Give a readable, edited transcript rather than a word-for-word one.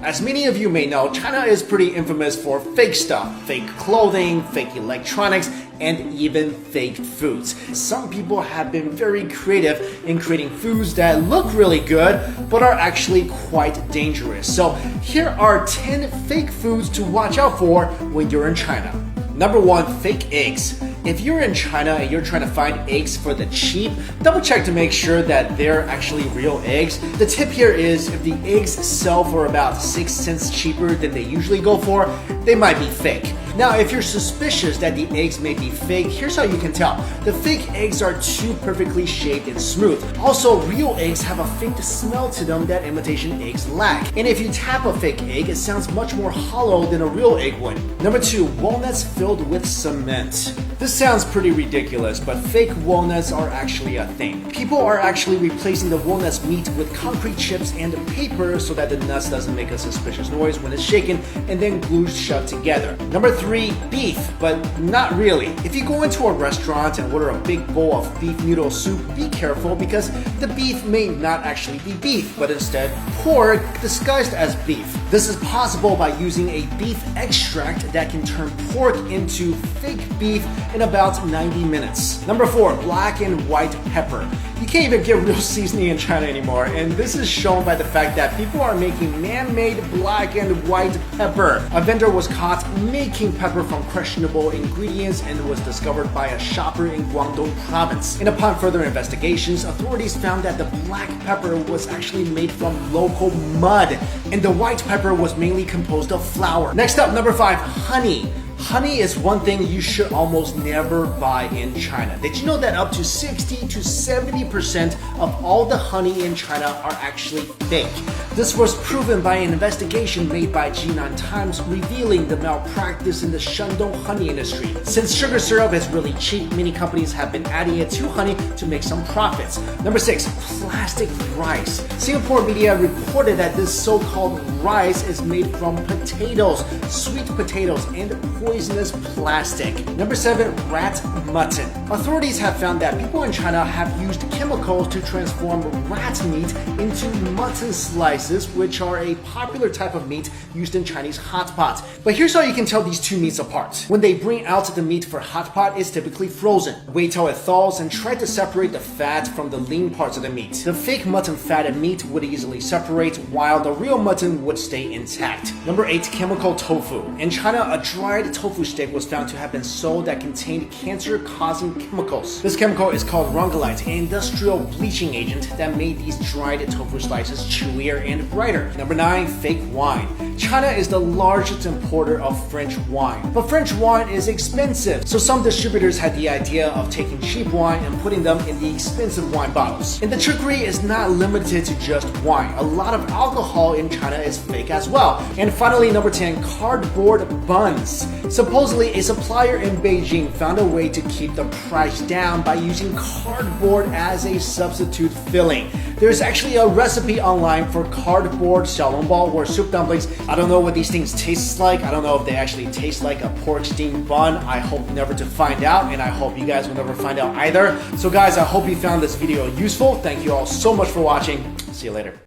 As many of you may know, China is pretty infamous for fake stuff, fake clothing, fake electronics, and even fake foods. Some people have been very creative in creating foods that look really good, but are actually quite dangerous. So here are 10 fake foods to watch out for when you're in China. Number 1, fake eggs. If you're in China and you're trying to find eggs for the cheap, double check to make sure that they're actually real eggs. The tip here is if the eggs sell for about 6 cents cheaper than they usually go for, they might be fake. Now, if you're suspicious that the eggs may be fake, here's how you can tell. The fake eggs are too perfectly shaped and smooth. Also, real eggs have a faint smell to them that imitation eggs lack. And if you tap a fake egg, it sounds much more hollow than a real egg would. Number 2, walnuts filled with cement. This sounds pretty ridiculous, but fake walnuts are actually a thing. People are actually replacing the walnuts meat with concrete chips and paper so that the nuts doesn't make a suspicious noise when it's shaken and then glued shut together. Number 3, beef, but not really. If you go into a restaurant and order a big bowl of beef noodle soup, be careful because the beef may not actually be beef, but instead pork disguised as beef. This is possible by using a beef extract that can turn pork into fake beef in about 90 minutes. Number 4, black and white pepper. You can't even get real seasoning in China anymore, and this is shown by the fact that people are making man-made black and white pepper. A vendor was caught making pepper from questionable ingredients and was discovered by a shopper in Guangdong province. And upon further investigations, authorities found that the black pepper was actually made from local mud, and the white pepper was mainly composed of flour. Next up, number 5, honey. Honey is one thing you should almost never buy in China. Did you know that up to 60 to 70% of all the honey in China are actually fake? This was proven by an investigation made by Jinan Times revealing the malpractice in the Shandong honey industry. Since sugar syrup is really cheap, many companies have been adding it to honey to make some profits. Number 6, plastic rice. Singapore media reported that this so-called rice is made from potatoes, sweet potatoes, and poisonous plastic. Number 7, rat mutton. Authorities have found that people in China have used chemicals to transform rat meat into mutton slices, which are a popular type of meat used in Chinese hot pot. But here's how you can tell these two meats apart. When they bring out the meat for hot pot, it's typically frozen. Wait till it thaws and try to separate the fat from the lean parts of the meat. The fake mutton fat and meat would easily separate, while the real mutton would stay intact. Number 8, chemical tofu. In China, a dried tofu steak was found to have been sold that contained cancer-causing chemicals. This chemical is called rungalite, an industrial bleaching agent that made these dried tofu slices chewier and brighter. Number 9, fake wine. China is the largest importer of French wine, but French wine is expensive, so some distributors had the idea of taking cheap wine and putting them in the expensive wine bottles. And the trickery is not limited to just wine. A lot of alcohol in China is fake as well. And finally, number 10, cardboard buns. Supposedly, a supplier in Beijing found a way to keep the price down by using cardboard as a substitute filling. There's actually a recipe online for cardboard xiaolongbao or soup dumplings. I don't know what these things taste like. I don't know if they actually taste like a pork steamed bun. I hope never to find out, and I hope you guys will never find out either. So guys, I hope you found this video useful. Thank you all so much for watching. See you later.